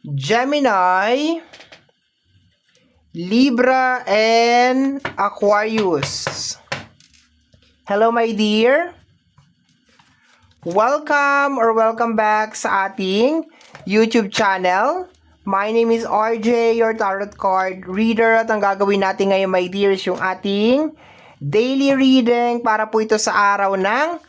Gemini, Libra, and Aquarius. Hello my dear. Welcome back sa ating YouTube channel. My name is RJ, your tarot card reader. At ang gagawin natin ngayon my dears, yung ating daily reading para po ito sa araw ng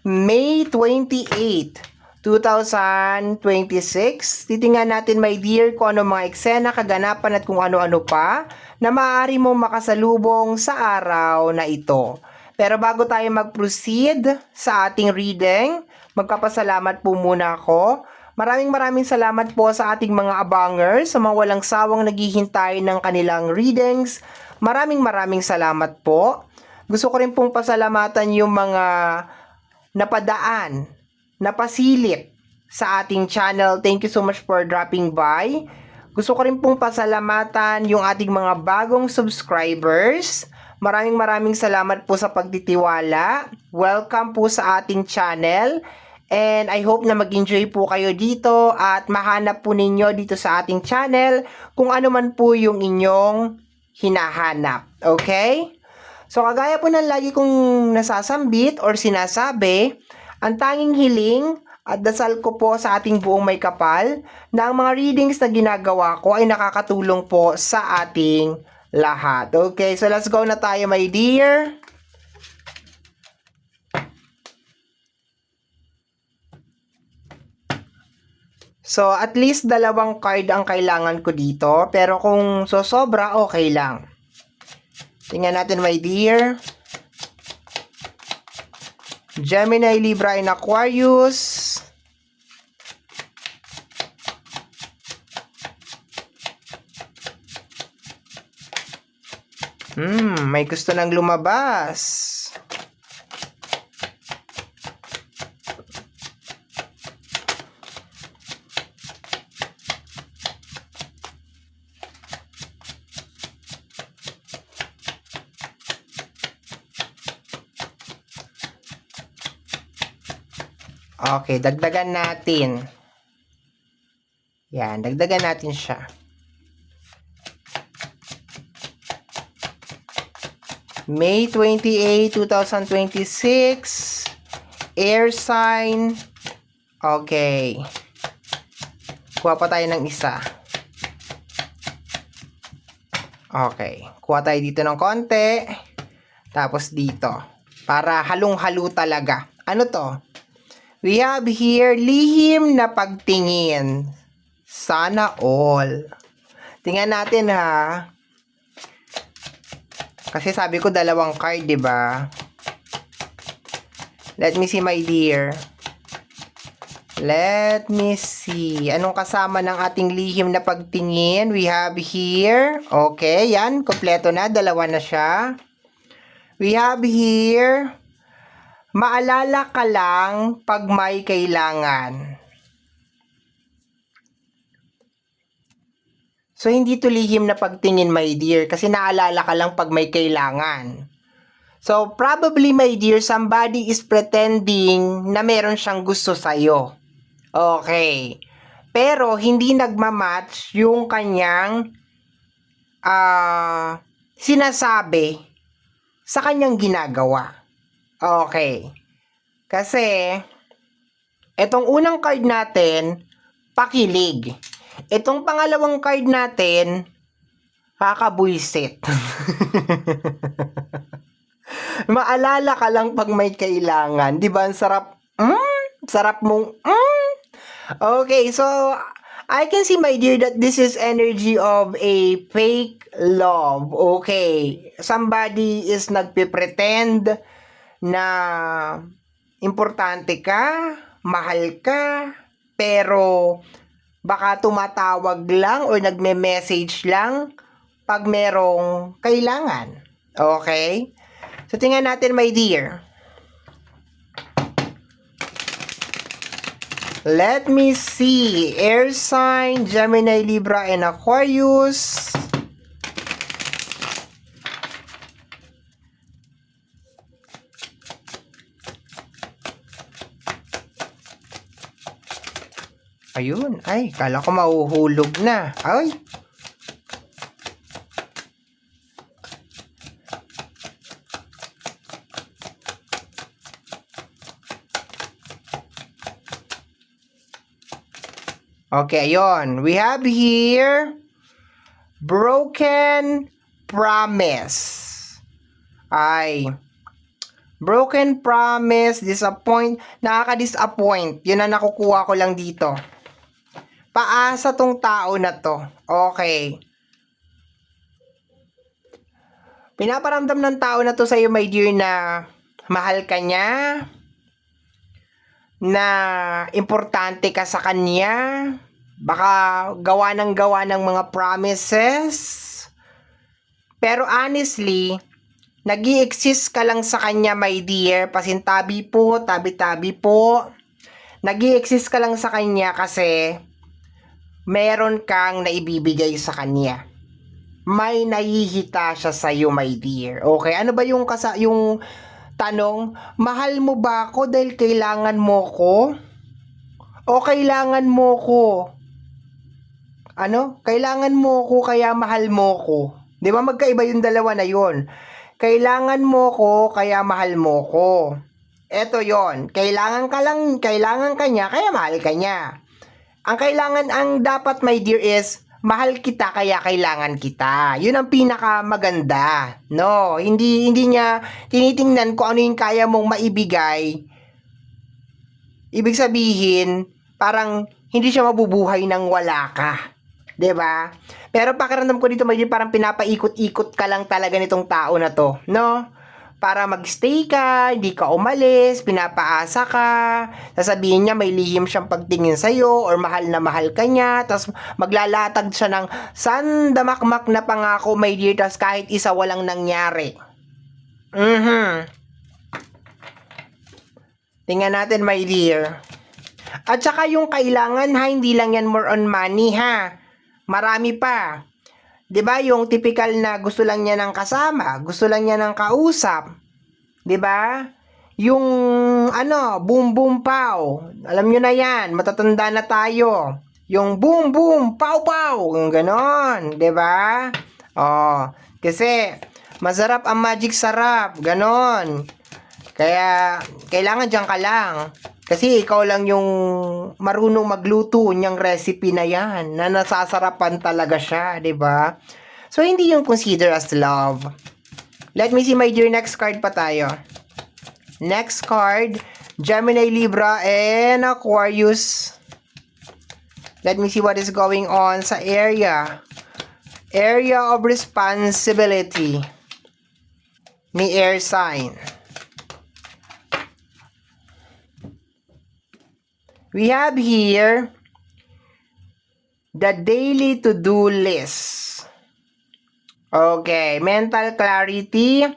May 28, 2026. Titingnan natin my dear kung ano mga eksena, kaganapan at kung ano-ano pa na maaari mong makasalubong sa araw na ito. Pero bago tayo mag-proceed sa ating reading, magpapasalamat po muna ako. Maraming salamat po sa ating mga abangers, sa mga walang sawang naghihintay ng kanilang readings. Maraming salamat po. Gusto ko rin pong pasalamatan yung mga napadaan, napasilip sa ating channel. Thank you so much for dropping by. Gusto ko rin pong pasalamatan yung ating mga bagong subscribers. Maraming salamat po sa pagtitiwala. Welcome po sa ating channel. And I hope na mag-enjoy po kayo dito at mahanap po ninyo dito sa ating channel kung ano man po yung inyong hinahanap. Okay? So kagaya po ng lagi kong nasasambit or sinasabi, ang tanging hiling at dasal ko po sa ating buong may kapal na ang mga readings na ginagawa ko ay nakakatulong po sa ating lahat. Okay, so let's go na tayo my dear. So at least dalawang card ang kailangan ko dito, pero kung sosobra okay lang. Tingnan natin my dear. Gemini, Libra, and Aquarius. May gusto nang lumabas. Okay, dagdagan natin. Yan, dagdagan natin siya. May 28, 2026. Air sign. Okay. Kuha pa tayo ng isa. Okay. Kuha tayo dito ng konti. Tapos dito. Para halong-halo talaga. Ano to? We have here lihim na pagtingin. Sana all. Tingnan natin ha. Kasi sabi ko dalawang card, 'di ba? Let me see my dear. Let me see. Anong kasama ng ating lihim na pagtingin? We have here. Okay, yan. Kompleto na. Dalawa na siya. We have here. Maalala ka lang pag may kailangan. So, hindi to lihim na pagtingin, my dear, kasi naalala ka lang pag may kailangan. So, probably, my dear, somebody is pretending na meron siyang gusto sa'yo. Okay. Pero, hindi nagmamatch yung kanyang sinasabi sa kanyang ginagawa. Okay. Kasi, etong unang card natin, pakilig. Itong pangalawang card natin, kakabwisit. Maalala ka lang pag may kailangan. Di ba? Ang sarap. Sarap mong. Okay, so, I can see, my dear, that this is energy of a fake love. Okay. Somebody is nagpipretend na importante ka, mahal ka, pero baka tumatawag lang or nagme-message lang pag merong kailangan. Okay? So, tingnan natin, my dear. Let me see. Air sign, Gemini, Libra, and Aquarius. Ayun. Ay, kala ko mahuhulog na. Ay. Okay, ayun. We have here broken promise. Ay. Broken promise, nakaka-disappoint. Yun ang nakukuha ko lang dito. Paasa tong tao na to. Okay. Pinaparamdam ng tao na to sa'yo, my dear, na mahal ka niya, na importante ka sa kanya, baka gawa ng mga promises. Pero honestly, nag-i-exist ka lang sa kanya, my dear. Pasintabi po, tabi-tabi po. Nag-i-exist ka lang sa kanya kasi meron kang naibibigay sa kanya. May nahihita siya sa iyo, my dear. Okay, ano ba yung tanong? Mahal mo ba ako dahil kailangan mo ko? O kailangan mo ko? Ano? Kailangan mo ko kaya mahal mo ko. 'Di ba magkaiba yung dalawa na yon? Kailangan mo ko, kaya mahal mo ko. Eto yon. Kailangan ka niya, kaya mahal ka niya. Ang dapat, my dear, is, mahal kita, kaya kailangan kita. Yun ang pinakamaganda. No? Hindi niya tinitingnan kung ano yung kaya mong maibigay. Ibig sabihin, parang hindi siya mabubuhay nang wala ka. 'Di ba? Pero pakiramdam ko dito, may parang pinapaikot-ikot ka lang talaga nitong tao na to, no? Para magstay ka, hindi ka umalis, pinapaasa ka, sasabihin niya may lihim siyang pagtingin sa'yo or mahal na mahal ka niya, tapos maglalatag siya ng sandamakmak na pangako, my dear, tapos kahit isa walang nangyari. Tingnan natin, my dear. At saka yung kailangan, ha, hindi lang yan more on money, ha. Marami pa. 'Di ba? Yung typical na gusto lang niya ng kasama, gusto lang niya ng kausap. 'Di ba? Yung boom boom pow. Alam niyo na 'yan, matatanda na tayo. Yung boom boom pow pow, yung ganon, 'di ba? Oh, kasi masarap ang magic sarap, ganon. Kaya kailangan diyan ka lang. Kasi ikaw lang yung marunong magluto niyang recipe na yan, na nasasarapan talaga siya, 'di ba? So, hindi yung consider as love. Let me see, my dear, next card pa tayo. Next card, Gemini, Libra, and Aquarius. Let me see what is going on sa area. Area of responsibility ni air sign. We have here the daily to-do list. Okay, mental clarity.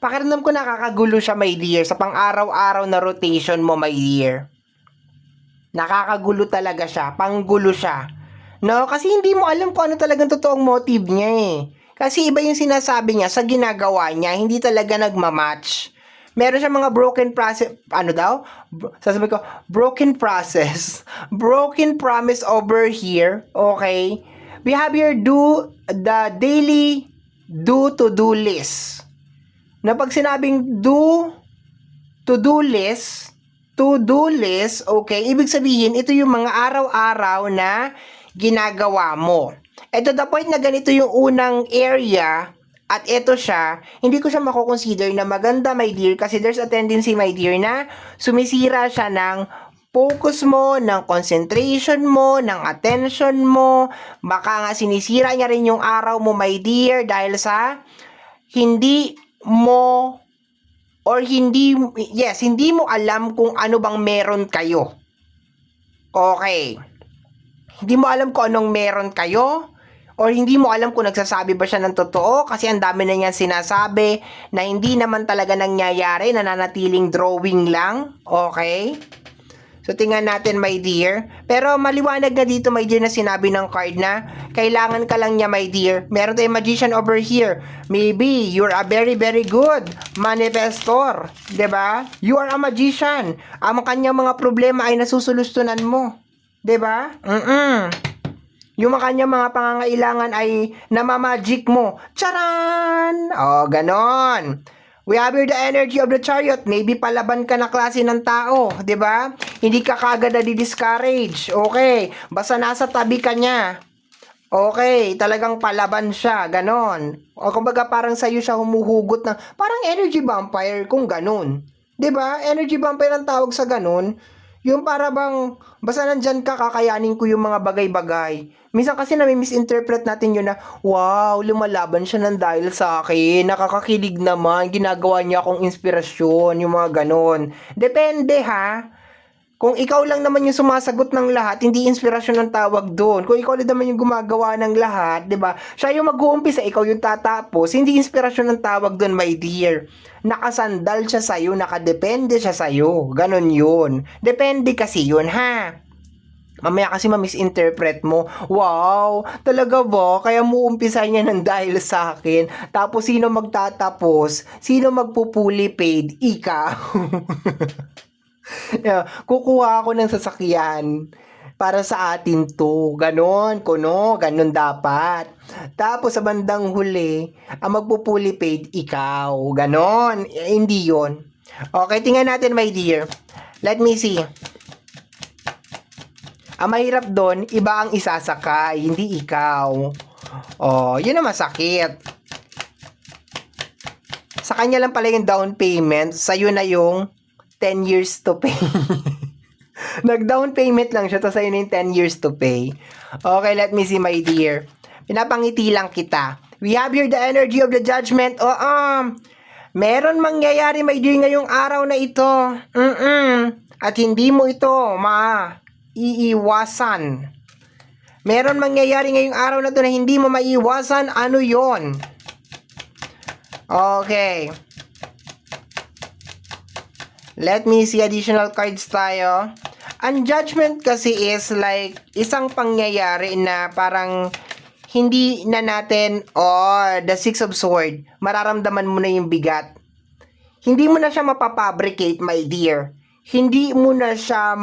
Pakiramdam ko nakakagulo siya, my dear, sa pang-araw-araw na rotation mo, my dear. Nakakagulo talaga siya, panggulo siya. No, kasi hindi mo alam kung ano talagang totoong motive niya eh. Kasi iba yung sinasabi niya sa ginagawa niya, hindi talaga nagmamatch. Meron siya mga broken process, sasabihin ko, broken process, broken promise over here, okay? We have here the daily to-do list. Na pag sinabing to-do list, okay, ibig sabihin, ito yung mga araw-araw na ginagawa mo. And to the point na ganito yung unang area, at ito siya, hindi ko siya mako-consider na maganda, my dear, kasi there's a tendency, my dear, na sumisira siya ng focus mo, ng concentration mo, ng attention mo. Baka nga sinisira niya rin yung araw mo, my dear, dahil sa hindi mo alam kung ano bang meron kayo. Okay. Hindi mo alam kung anong meron kayo. Or hindi mo alam kung nagsasabi ba siya ng totoo kasi ang dami na niyan sinasabi na hindi naman talaga nangyayari, nananatiling drawing lang. Okay? So, tingnan natin, my dear. Pero maliwanag na dito, my dear, na sinabi ng card na kailangan ka lang niya, my dear. Meron tayong magician over here. Maybe you're a very, very good manifestor. 'Di ba? You are a magician. Ang kanyang mga problema ay nasusolusyunan mo. 'Di ba? Yung mga kanya mga pangangailangan ay namamagic mo. Charan! Oh, ganon. We have here the energy of the chariot. Maybe palaban ka na klase ng tao, 'di ba? Hindi ka kagad na di-discourage. Okay, basta nasa tabi ka niya. Okay, talagang palaban siya, ganon. O kumbaga parang sa'yo siya humuhugot ng, parang energy vampire kung ganon. 'Di ba? Energy vampire ang tawag sa ganon. Yung para bang, basta nandyan ka, kakayanin ko yung mga bagay-bagay. Minsan kasi nami-misinterpret natin yun na, wow, lumalaban siya ng dahil sa akin, nakakakilig naman, ginagawa niya akong inspirasyon, yung mga ganon. Depende ha. Kung ikaw lang naman yung sumasagot ng lahat, hindi inspirasyon ang tawag doon. Kung ikaw lang naman yung gumagawa ng lahat, 'di ba? Siya yung mag-uumpisa, ikaw yung tatapos. Hindi inspirasyon ang tawag doon, my dear. Nakasandal siya sa iyo, nakadepende siya sa iyo. Ganon 'yun. Depende kasi 'yun, ha. Mamaya kasi ma-misinterpret mo, wow, talaga ba? Kaya mo umpisa niya ng dahil sa akin. Tapos sino magtatapos? Sino magpupuli paid? Ikaw. Yeah, kukuha ako ng sasakyan para sa atin to. Ganon, kuno, ganon dapat. Tapos sa bandang huli, ang magpupuli paid, ikaw. Ganon, hindi yon. Okay, tingnan natin, my dear. Let me see. Ang mahirap doon, iba ang isasakay, hindi ikaw. Oh, yun ang masakit. Sa kanya lang pala yung down payment, sa'yo na yung 10 years to pay. Nag-down payment lang siya, tapos ayun yung 10 years to pay. Okay, let me see, my dear. Pinapangiti lang kita. We have here the energy of the judgment. Meron mangyayari, my dear, ngayong araw na ito. At hindi mo ito maiiwasan. Meron mangyayari ngayong araw na ito na hindi mo maiiwasan. Ano yon? Okay. Let me see additional cards tayo. Ang judgment kasi is like isang pangyayari na parang hindi na natin, the Six of Swords, mararamdaman mo na yung bigat. Hindi mo na siya mapapabricate, my dear. Hindi mo na siya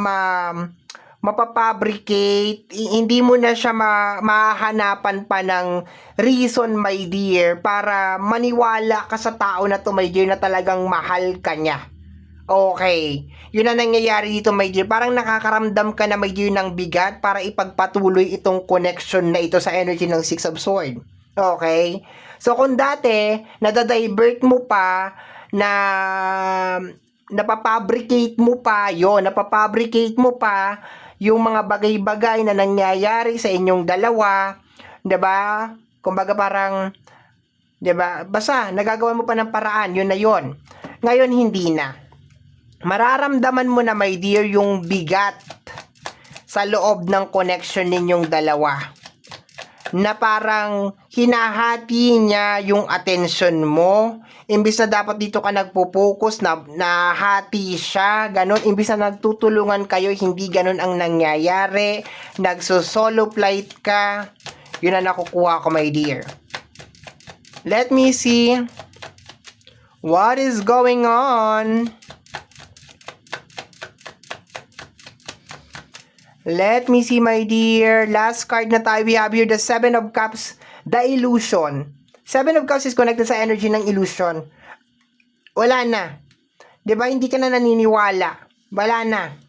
mapapabricate, hindi mo na siya mahahanapan pa ng reason, my dear, para maniwala ka sa tao na to, my dear, na talagang mahal ka niya. Okay. Yun ang nangyayari dito, my dear. Parang nakakaramdam ka na, my dear, ng bigat para ipagpatuloy itong connection na ito sa energy ng Six of Swords. Okay? So, kung dati, nadadivert mo pa, napapabricate mo pa yung mga bagay-bagay na nangyayari sa inyong dalawa, 'di ba? Kumbaga parang, 'di ba? Basta nagagawa mo pa ng paraan, yun na yun. Ngayon hindi na. Mararamdaman mo na, my dear, yung bigat sa loob ng connection ninyong dalawa. Na parang hinahati niya yung attention mo. Imbis na dapat dito ka nagpo-focus, nahati siya, ganon. Imbis na nagtutulungan kayo, hindi ganon ang nangyayari. Nagso-solo flight ka. Yun ang nakukuha ko, my dear. Let me see. What is going on? Let me see, my dear. Last card na tayo. We have here the Seven of Cups, the illusion. Seven of Cups is connected sa energy ng illusion. Wala na. 'Di ba? Hindi ka na naniniwala. Wala na.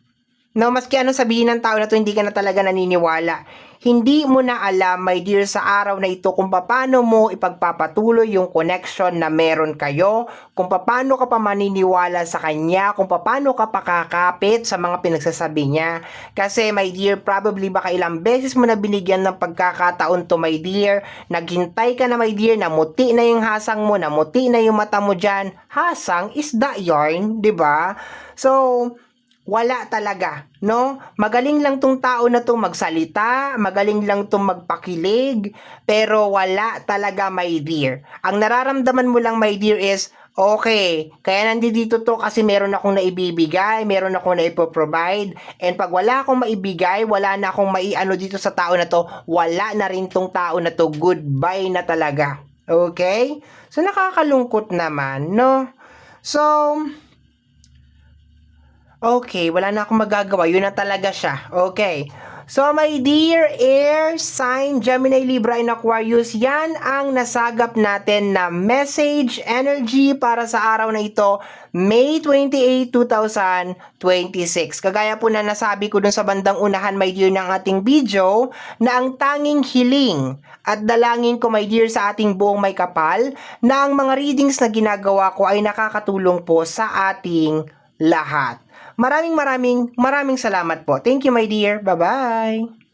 No, maski ano sabihin ng tao na to, hindi ka na talaga naniniwala. Hindi mo na alam, my dear, sa araw na ito kung paano mo ipagpapatuloy yung connection na meron kayo, kung paano ka pa maniniwala sa kanya, kung paano ka pa kakapit sa mga pinagsasabi niya. Kasi, my dear, probably baka ilang beses mo na binigyan ng pagkakataon to, my dear. Naghintay ka na, my dear, namuti na yung hasang mo, namuti na yung mata mo dyan. Hasang is the yarn, di ba? So, wala talaga, no? Magaling lang tong tao na to magsalita, magaling lang tong magpakilig, pero wala talaga, my dear. Ang nararamdaman mo lang, my dear, is, okay, kaya nandito to kasi meron akong naibibigay, meron akong naipoprovide, and pag wala akong maibigay, wala na akong maiano dito sa tao na to, wala na rin tong tao na to, goodbye na talaga. Okay? So, nakakalungkot naman, no? So, okay, wala na akong magagawa. Yun na talaga siya. Okay. So my dear air sign, Gemini, Libra, and Aquarius, yan ang nasagap natin na message energy para sa araw na ito, May 28, 2026. Kagaya po na nasabi ko dun sa bandang unahan, my dear, ng ating video, na ang tanging hiling at dalangin ko, my dear, sa ating buong may kapal, na ang mga readings na ginagawa ko ay nakakatulong po sa ating lahat. Maraming salamat po. Thank you, my dear. Bye-bye.